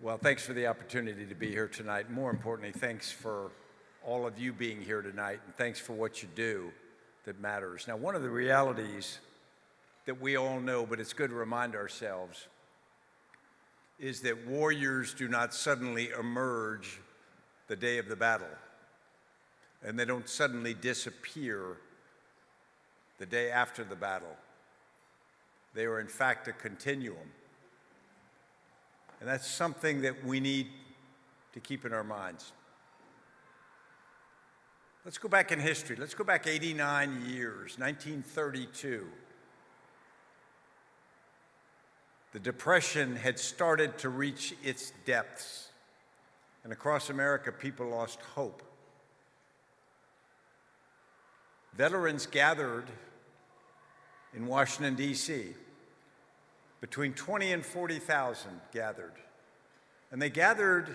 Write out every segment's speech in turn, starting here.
Well, thanks for the opportunity to be here tonight. More importantly, thanks for all of you being here tonight, and thanks for what you do that matters. Now, one of the realities that we all know, but it's good to remind ourselves, is that warriors do not suddenly emerge the day of the battle, and they don't suddenly disappear the day after the battle. They are, in fact, a continuum. And that's something that we need to keep in our minds. Let's go back in history. Let's go back 89 years, 1932. The Depression had started to reach its depths, and across America, people lost hope. Veterans gathered in Washington, D.C. Between 20 and 40,000 gathered. And they gathered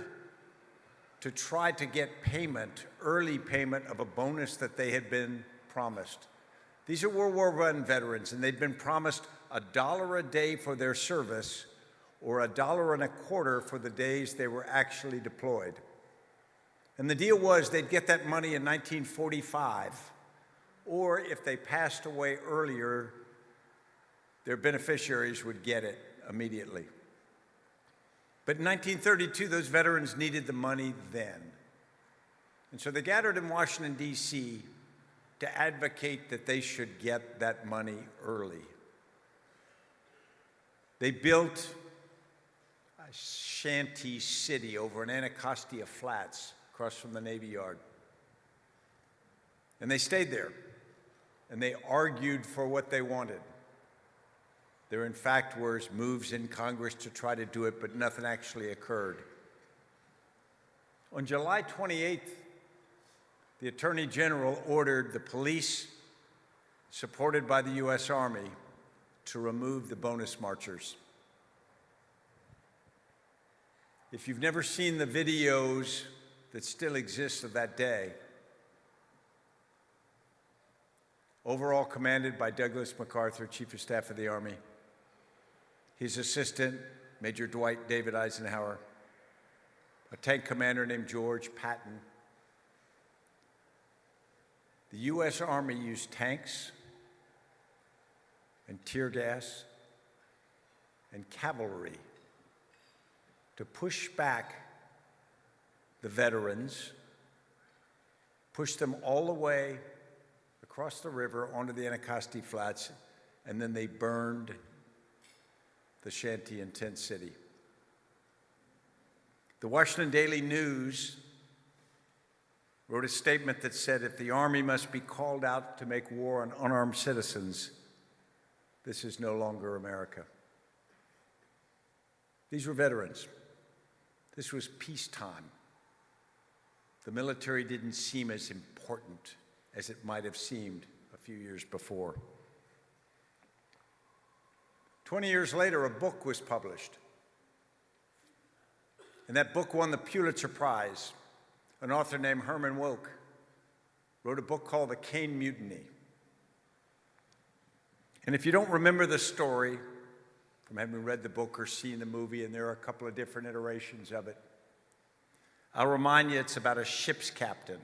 to try to get payment, early payment of a bonus that they had been promised. These are World War I veterans, and they'd been promised $1 a day for their service or $1.25 for the days they were actually deployed. And the deal was they'd get that money in 1945, or if they passed away earlier, their beneficiaries would get it immediately. But in 1932, those veterans needed the money then. And so they gathered in Washington, D.C. to advocate that they should get that money early. They built a shanty city over in Anacostia Flats, across from the Navy Yard. And they stayed there, and they argued for what they wanted. There, in fact, were moves in Congress to try to do it, but nothing actually occurred. On July 28th, the Attorney General ordered the police, supported by the U.S. Army, to remove the bonus marchers. If you've never seen the videos that still exist of that day, overall commanded by Douglas MacArthur, Chief of Staff of the Army, his assistant, Major Dwight David Eisenhower, a tank commander named George Patton. The U.S. Army used tanks and tear gas and cavalry to push back the veterans, push them all the way across the river onto the Anacostia Flats, and then they burned the shanty and tent city. The Washington Daily News wrote a statement that said, if the Army must be called out to make war on unarmed citizens, this is no longer America. These were veterans. This was peacetime. The military didn't seem as important as it might have seemed a few years before. 20 years later, a book was published. And that book won the Pulitzer Prize. An author named Herman Wouk wrote a book called The Caine Mutiny. And if you don't remember the story from having read the book or seen the movie, and there are a couple of different iterations of it, I'll remind you it's about a ship's captain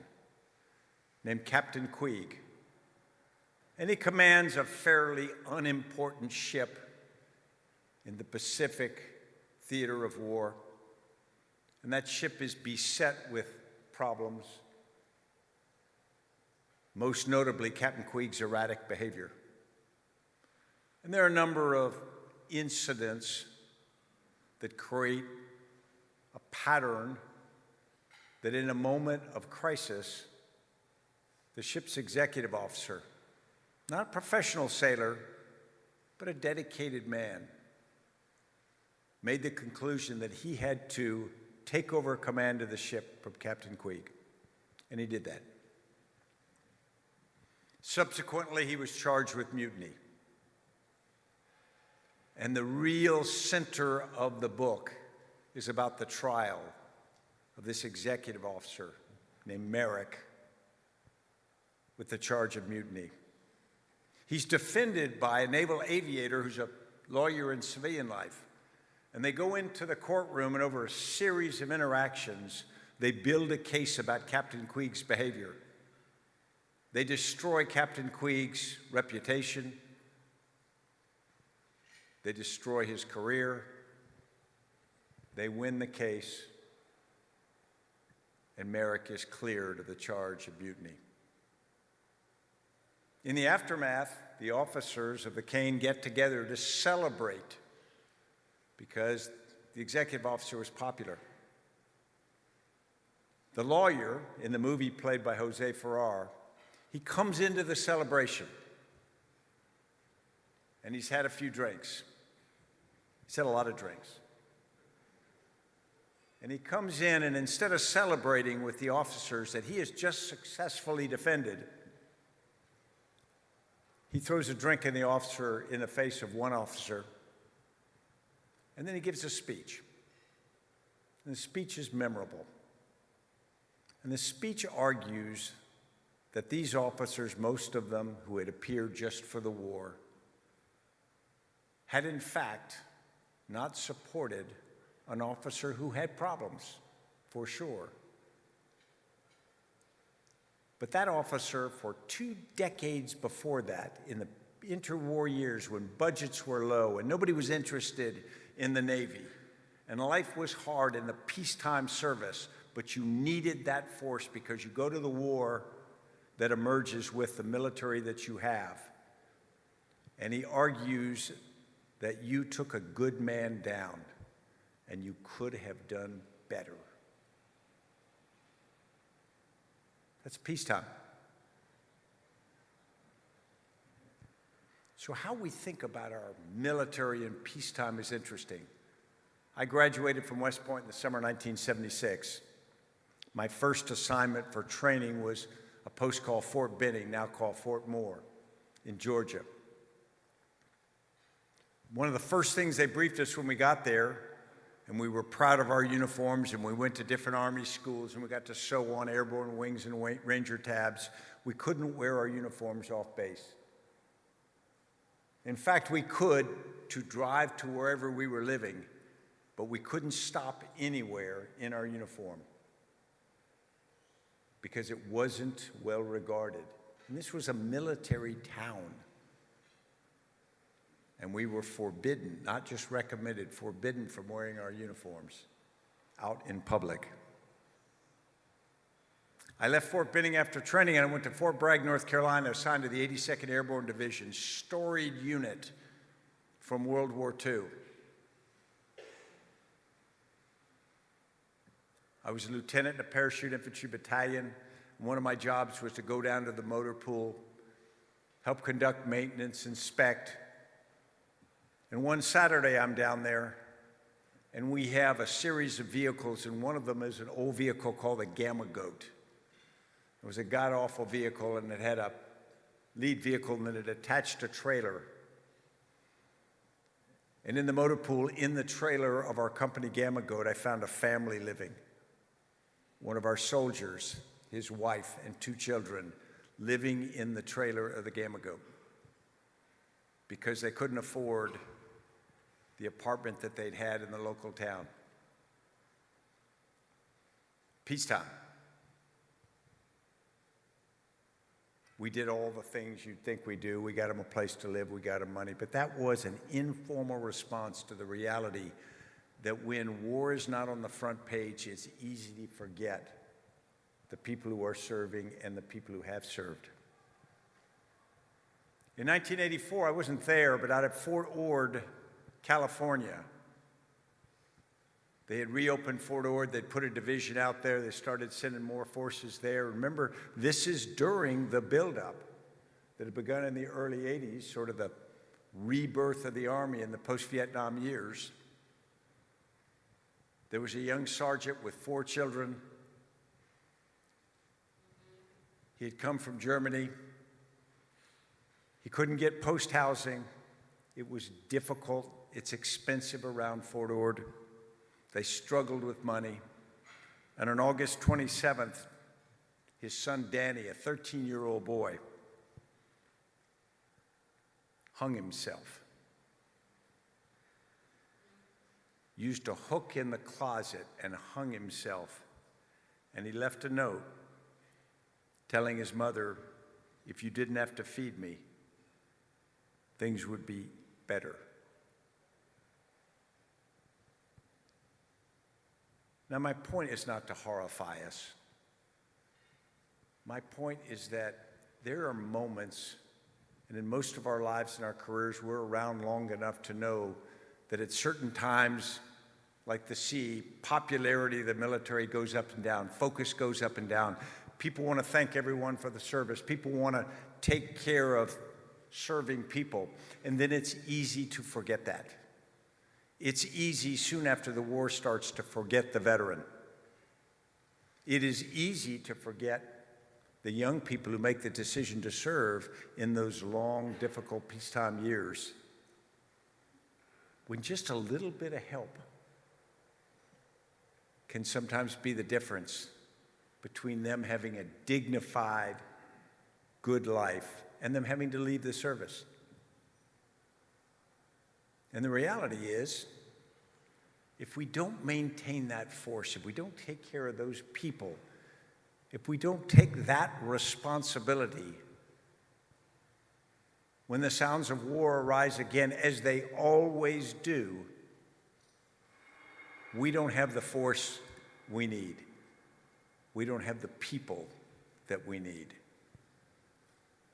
named Captain Queeg. And he commands a fairly unimportant ship in the Pacific theater of war. And that ship is beset with problems, most notably Captain Queeg's erratic behavior. And there are a number of incidents that create a pattern that in a moment of crisis, the ship's executive officer, not a professional sailor, but a dedicated man, made the conclusion that he had to take over command of the ship from Captain Queeg, and he did that. Subsequently, he was charged with mutiny. And the real center of the book is about the trial of this executive officer named Merrick with the charge of mutiny. He's defended by a naval aviator who's a lawyer in civilian life And they go into the courtroom, and over a series of interactions, they build a case about Captain Queeg's behavior. They destroy Captain Queeg's reputation. They destroy his career. They win the case, and Merrick is cleared of the charge of mutiny. In the aftermath, the officers of the Kane get together to celebrate because the executive officer was popular. The lawyer, in the movie played by Jose Ferrer, he comes into the celebration, and he's had a few drinks. He's had a lot of drinks. And he comes in, and instead of celebrating with the officers that he has just successfully defended, he throws a drink in the face of one officer, and then he gives a speech. And the speech is memorable. And the speech argues that these officers, most of them who had appeared just for the war, had in fact not supported an officer who had problems, for sure. But that officer, for 2 decades before that, in the interwar years when budgets were low and nobody was interested in the Navy, and life was hard in the peacetime service, but you needed that force because you go to the war that emerges with the military that you have. And he argues that you took a good man down, and you could have done better. That's peacetime. So how we think about our military in peacetime is interesting. I graduated from West Point in the summer of 1976. My first assignment for training was a post called Fort Benning, now called Fort Moore, in Georgia. One of the first things they briefed us when we got there, and we were proud of our uniforms, and we went to different Army schools, and we got to sew on airborne wings and Ranger tabs. We couldn't wear our uniforms off base. In fact, we could to drive to wherever we were living, but we couldn't stop anywhere in our uniform because it wasn't well regarded. And this was a military town. And we were forbidden, not just recommended, forbidden from wearing our uniforms out in public. I left Fort Benning after training, and I went to Fort Bragg, North Carolina, assigned to the 82nd Airborne Division, storied unit from World War II. I was a lieutenant in a parachute infantry battalion. One of my jobs was to go down to the motor pool, help conduct maintenance, inspect. And one Saturday I'm down there, and we have a series of vehicles, and one of them is an old vehicle called a Gamma Goat. It was a god-awful vehicle, and it had a lead vehicle, and it attached a trailer. And in the motor pool, in the trailer of our company Gamma Goat, I found a family living. One of our soldiers, his wife, and 2 children living in the trailer of the Gamma Goat because they couldn't afford the apartment that they'd had in the local town. Peacetime. We did all the things you'd think we do. We got them a place to live, we got them money, but that was an informal response to the reality that when war is not on the front page, it's easy to forget the people who are serving and the people who have served. In 1984, I wasn't there, but out at Fort Ord, California, they had reopened Fort Ord. They'd put a division out there. They started sending more forces there. Remember, this is during the buildup that had begun in the early 80s, sort of the rebirth of the Army in the post-Vietnam years. There was a young sergeant with 4 children. He had come from Germany. He couldn't get post housing. It was difficult. It's expensive around Fort Ord. They struggled with money. And on August 27th, his son Danny, a 13-year-old boy, hung himself. used a hook in the closet and hung himself. And he left a note telling his mother, if you didn't have to feed me, things would be better. Now, my point is not to horrify us. My point is that there are moments, and in most of our lives and our careers, we're around long enough to know that at certain times, like the sea, popularity of the military goes up and down, focus goes up and down. People want to thank everyone for the service. People want to take care of serving people. And then it's easy to forget that. It's easy soon after the war starts to forget the veteran. It is easy to forget the young people who make the decision to serve in those long, difficult peacetime years, when just a little bit of help can sometimes be the difference between them having a dignified, good life and them having to leave the service. And the reality is, if we don't maintain that force, if we don't take care of those people, if we don't take that responsibility, when the sounds of war arise again, as they always do, we don't have the force we need. We don't have the people that we need.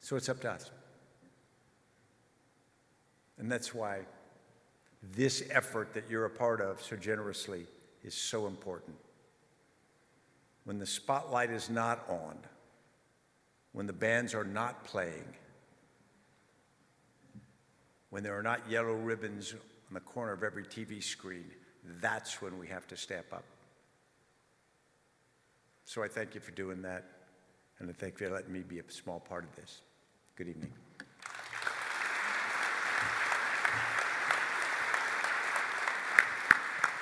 So it's up to us. And that's why this effort that you're a part of so generously is so important. When the spotlight is not on, when the bands are not playing, when there are not yellow ribbons on the corner of every TV screen, that's when we have to step up. So I thank you for doing that, and I thank you for letting me be a small part of this. Good evening.